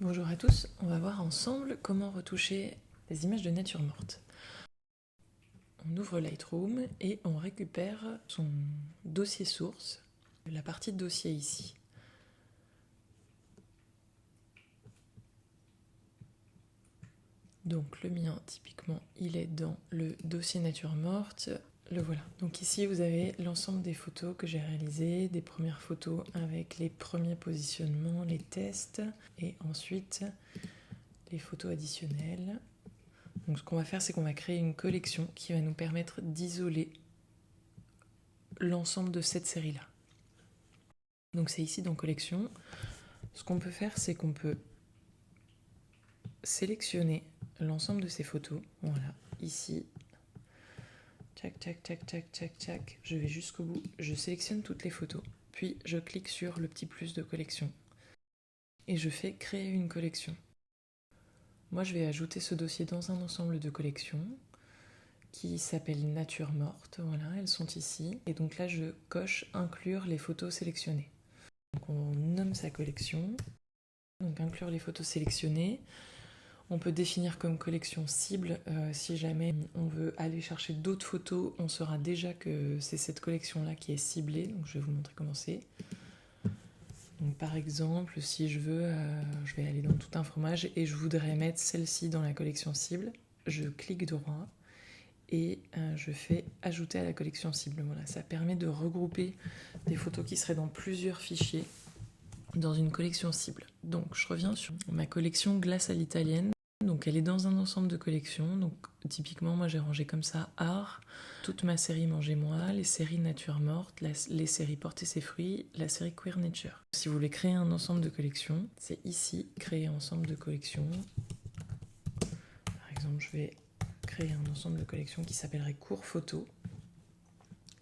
Bonjour à tous, on va voir ensemble comment retoucher des images de nature morte. On ouvre Lightroom et on récupère son dossier source, la partie de dossier ici. Donc le mien, typiquement, il est dans le dossier nature morte. Le voilà. Donc ici, vous avez l'ensemble des photos que j'ai réalisées, des premières photos avec les premiers positionnements, les tests, et ensuite les photos additionnelles. Donc ce qu'on va faire, c'est qu'on va créer une collection qui va nous permettre d'isoler l'ensemble de cette série-là. Donc c'est ici dans collection. Ce qu'on peut faire, c'est qu'on peut sélectionner l'ensemble de ces photos. Voilà, ici. Tac, tac, tac, tac, tac, tac. Je vais jusqu'au bout. Je sélectionne toutes les photos. Puis je clique sur le petit plus de collection. Et je fais créer une collection. Moi, je vais ajouter ce dossier dans un ensemble de collections qui s'appelle Nature morte. Voilà, elles sont ici. Et donc là, je coche inclure les photos sélectionnées. Donc on nomme sa collection. Donc inclure les photos sélectionnées. On peut définir comme collection cible. Si jamais on veut aller chercher d'autres photos, on saura déjà que c'est cette collection-là qui est ciblée. Donc je vais vous montrer comment c'est. Donc par exemple, si je veux, je vais aller dans tout un fromage et je voudrais mettre celle-ci dans la collection cible, je clique droit et je fais ajouter à la collection cible. Voilà, ça permet de regrouper des photos qui seraient dans plusieurs fichiers dans une collection cible. Donc je reviens sur ma collection glace à l'italienne. Donc elle est dans un ensemble de collections. Donc typiquement moi j'ai rangé comme ça art, toute ma série Mangez-moi, les séries nature morte, les séries porter ses fruits, la série queer nature. Si vous voulez créer un ensemble de collections, c'est ici créer ensemble de collections. Par exemple je vais créer un ensemble de collections qui s'appellerait cours photo.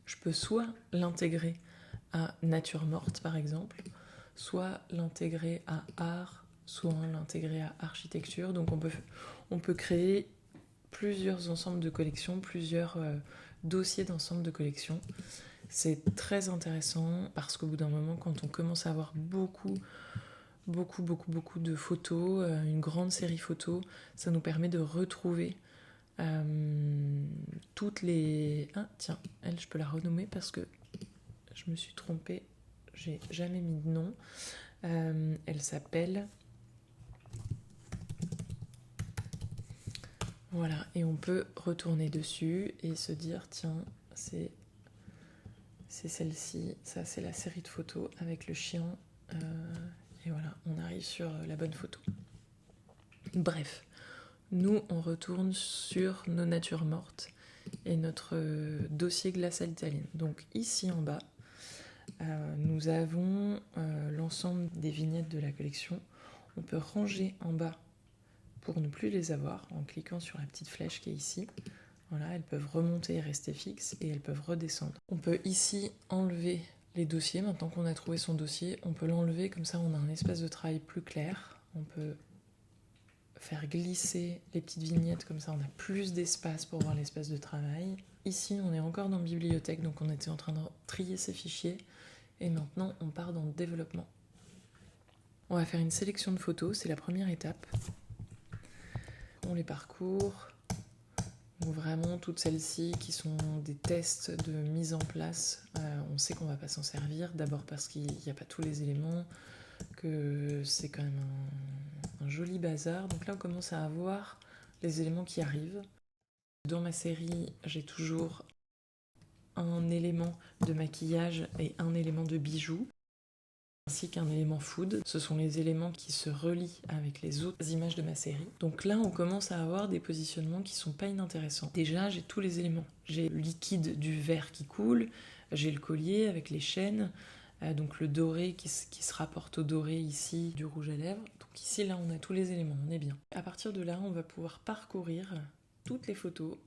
Je peux soit l'intégrer à nature morte par exemple, soit l'intégrer à art, soit l'intégrer à architecture. Donc on peut créer plusieurs ensembles de collections, plusieurs dossiers d'ensemble de collections. C'est très intéressant parce qu'au bout d'un moment, quand on commence à avoir beaucoup de photos, une grande série photos, ça nous permet de retrouver toutes les... Ah tiens, elle je peux la renommer parce que je me suis trompée, j'ai jamais mis de nom. Elle s'appelle... Voilà, et on peut retourner dessus et se dire, tiens, c'est celle-ci, ça c'est la série de photos avec le chien, et voilà, on arrive sur la bonne photo. Bref, nous on retourne sur nos natures mortes et notre dossier glace à l'italienne. Donc ici en bas, nous avons l'ensemble des vignettes de la collection. On peut ranger en bas pour ne plus les avoir en cliquant sur la petite flèche qui est ici. Voilà, elles peuvent remonter et rester fixes et elles peuvent redescendre. On peut ici enlever les dossiers. Maintenant qu'on a trouvé son dossier, on peut l'enlever, comme ça on a un espace de travail plus clair. On peut faire glisser les petites vignettes, comme ça on a plus d'espace pour voir l'espace de travail. Ici on est encore dans bibliothèque, donc on était en train de trier ces fichiers. Et maintenant on part dans le développement. On va faire une sélection de photos, c'est la première étape. On les parcourt. Donc vraiment toutes celles-ci qui sont des tests de mise en place, on sait qu'on ne va pas s'en servir, d'abord parce qu'il n'y a pas tous les éléments, que c'est quand même un joli bazar. Donc là on commence à avoir les éléments qui arrivent. Dans ma série j'ai toujours un élément de maquillage et un élément de bijoux, ainsi qu'un élément food. Ce sont les éléments qui se relient avec les autres images de ma série. Donc là, on commence à avoir des positionnements qui sont pas inintéressants. Déjà, j'ai tous les éléments. J'ai le liquide du verre qui coule, j'ai le collier avec les chaînes, donc le doré qui se rapporte au doré ici du rouge à lèvres. Donc ici, là, on a tous les éléments, on est bien. À partir de là, on va pouvoir parcourir toutes les photos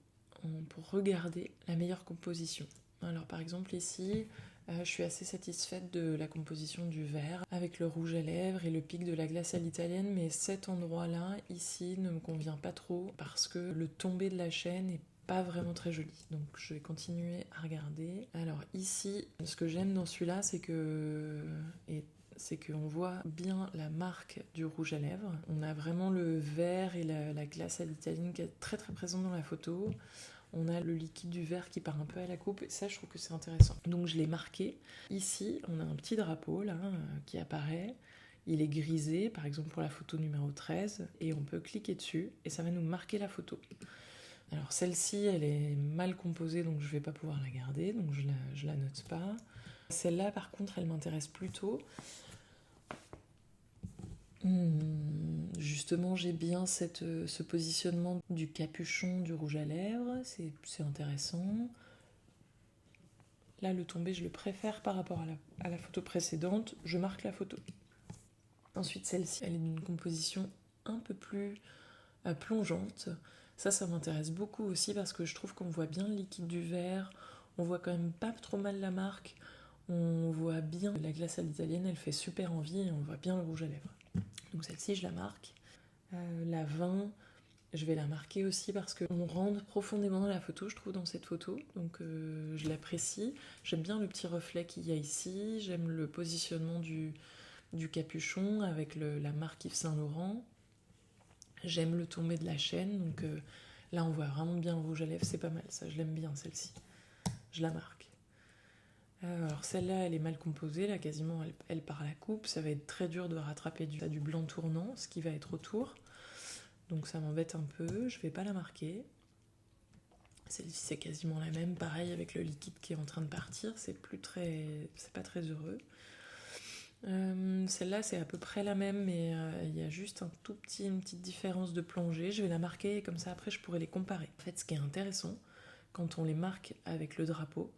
pour regarder la meilleure composition. Alors par exemple ici, je suis assez satisfaite de la composition du verre avec le rouge à lèvres et le pic de la glace à l'italienne, mais cet endroit-là, ici, ne me convient pas trop parce que le tombé de la chaîne est pas vraiment très joli. Donc je vais continuer à regarder. Alors ici, ce que j'aime dans celui-là, c'est que... Et c'est qu'on voit bien la marque du rouge à lèvres. On a vraiment le vert et la glace à l'italienne qui est très très présente dans la photo. On a le liquide du verre qui part un peu à la coupe, et ça je trouve que c'est intéressant. Donc je l'ai marqué. Ici, on a un petit drapeau là qui apparaît. Il est grisé, par exemple pour la photo numéro 13, et on peut cliquer dessus, et ça va nous marquer la photo. Alors celle-ci, elle est mal composée, donc je ne vais pas pouvoir la garder, donc je la note pas. Celle-là, par contre, elle m'intéresse plutôt. Justement, j'ai bien ce positionnement du capuchon du rouge à lèvres, c'est intéressant. Là, le tombé, je le préfère par rapport à la photo précédente. Je marque la photo. Ensuite, celle-ci, elle est d'une composition un peu plus plongeante. Ça m'intéresse beaucoup aussi parce que je trouve qu'on voit bien le liquide du verre. On voit quand même pas trop mal la marque. On voit bien la glace à l'italienne, elle fait super envie et on voit bien le rouge à lèvres. Donc celle-ci, je la marque. La 20, je vais la marquer aussi parce qu'on rentre profondément dans la photo, je trouve, dans cette photo. Donc je l'apprécie. J'aime bien le petit reflet qu'il y a ici. J'aime le positionnement du capuchon avec la marque Yves Saint Laurent. J'aime le tombé de la chaîne. Donc là, on voit vraiment bien le rouge à lèvres. C'est pas mal, ça. Je l'aime bien, celle-ci. Je la marque. Alors celle-là, elle est mal composée, là quasiment elle part à la coupe, ça va être très dur de rattraper du blanc tournant, ce qui va être autour, donc ça m'embête un peu, je vais pas la marquer. Celle-ci c'est quasiment la même, pareil avec le liquide qui est en train de partir, c'est pas très heureux. Celle-là c'est à peu près la même, mais il y a juste une petite différence de plongée, je vais la marquer et comme ça après je pourrai les comparer. En fait ce qui est intéressant, quand on les marque avec le drapeau,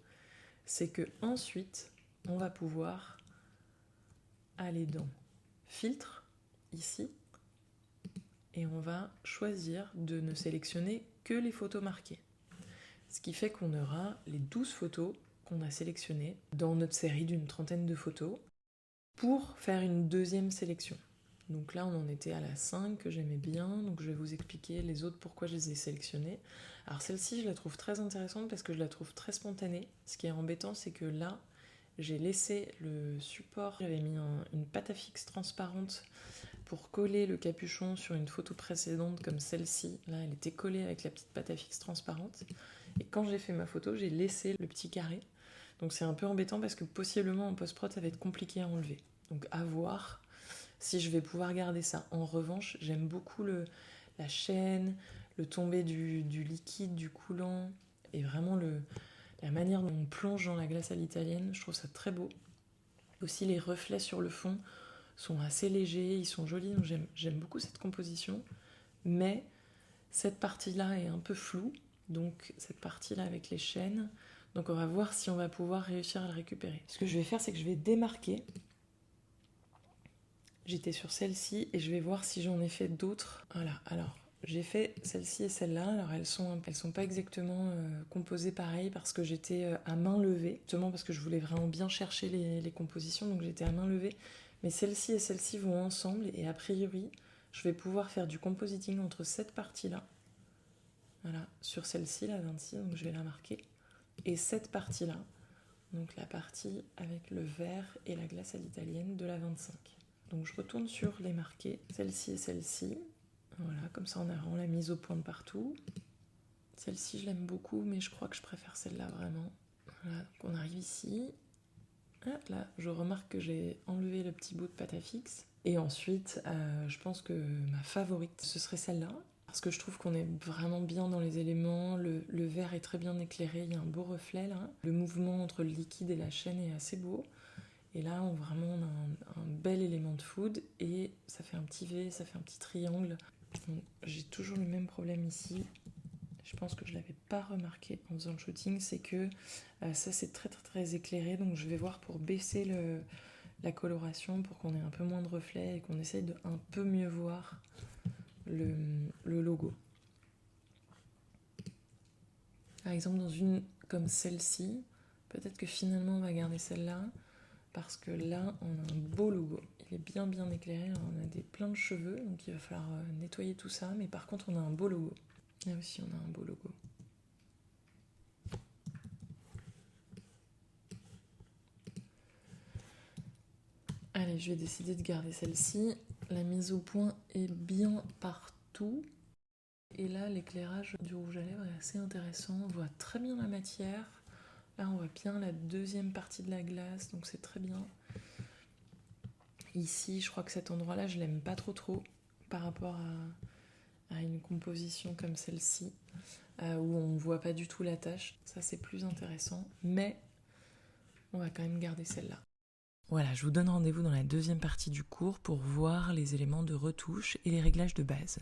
c'est que ensuite on va pouvoir aller dans filtre ici et on va choisir de ne sélectionner que les photos marquées, ce qui fait qu'on aura les 12 photos qu'on a sélectionnées dans notre série d'une 30aine de photos pour faire une deuxième sélection. Donc là on en était à la 5 que j'aimais bien, donc je vais vous expliquer les autres pourquoi je les ai sélectionnées. Alors celle-ci je la trouve très intéressante parce que je la trouve très spontanée. Ce qui est embêtant c'est que là j'ai laissé le support, j'avais mis une pâte à fixe transparente pour coller le capuchon sur une photo précédente comme celle-ci. Là, elle était collée avec la petite pâte à fixe transparente. Et quand j'ai fait ma photo, j'ai laissé le petit carré. Donc c'est un peu embêtant parce que possiblement en post-prod, ça va être compliqué à enlever. Donc à voir si je vais pouvoir garder ça. En revanche, j'aime beaucoup la chaîne, le tombé du liquide, du coulant, et vraiment la manière dont on plonge dans la glace à l'italienne, je trouve ça très beau. Aussi les reflets sur le fond sont assez légers, ils sont jolis, donc j'aime beaucoup cette composition. Mais cette partie-là est un peu floue, donc cette partie-là avec les chaînes. Donc on va voir si on va pouvoir réussir à le récupérer. Ce que je vais faire, c'est que je vais démarquer. J'étais sur celle-ci et je vais voir si j'en ai fait d'autres. Voilà, alors j'ai fait celle-ci et celle-là. Alors elles sont pas exactement composées pareil parce que j'étais à main levée, justement parce que je voulais vraiment bien chercher les compositions, donc j'étais à main levée. Mais celle-ci et celle-ci vont ensemble et a priori, je vais pouvoir faire du compositing entre cette partie-là, voilà, sur celle-ci, la 26, donc je vais la marquer, et cette partie-là, donc la partie avec le vert et la glace à l'italienne de la 25. Donc je retourne sur les marqués, celle-ci et celle-ci. Voilà, comme ça on l'a mise au point de partout. Celle-ci je l'aime beaucoup, mais je crois que je préfère celle-là vraiment. Voilà, donc on arrive ici. Ah, là, je remarque que j'ai enlevé le petit bout de pâte à fixe. Et ensuite, je pense que ma favorite, ce serait celle-là. Parce que je trouve qu'on est vraiment bien dans les éléments. Le verre est très bien éclairé, il y a un beau reflet là. Le mouvement entre le liquide et la chaîne est assez beau. Et là, on a un bel élément de food et ça fait un petit V, ça fait un petit triangle. J'ai toujours le même problème ici. Je pense que je ne l'avais pas remarqué en faisant le shooting, c'est que ça c'est très très très éclairé, donc je vais voir pour baisser la coloration pour qu'on ait un peu moins de reflets et qu'on essaye de un peu mieux voir le logo. Par exemple, dans une comme celle-ci, peut-être que finalement on va garder celle-là, parce que là, on a un beau logo. Il est bien bien éclairé, on a plein de cheveux, donc il va falloir nettoyer tout ça, mais par contre on a un beau logo. Là aussi on a un beau logo. Allez, je vais décider de garder celle-ci. La mise au point est bien partout. Et là, l'éclairage du rouge à lèvres est assez intéressant. On voit très bien la matière. Là, on voit bien la deuxième partie de la glace, donc c'est très bien. Ici, je crois que cet endroit-là, je l'aime pas trop par rapport à une composition comme celle-ci, où on voit pas du tout la tache. Ça, c'est plus intéressant, mais on va quand même garder celle-là. Voilà, je vous donne rendez-vous dans la deuxième partie du cours pour voir les éléments de retouche et les réglages de base.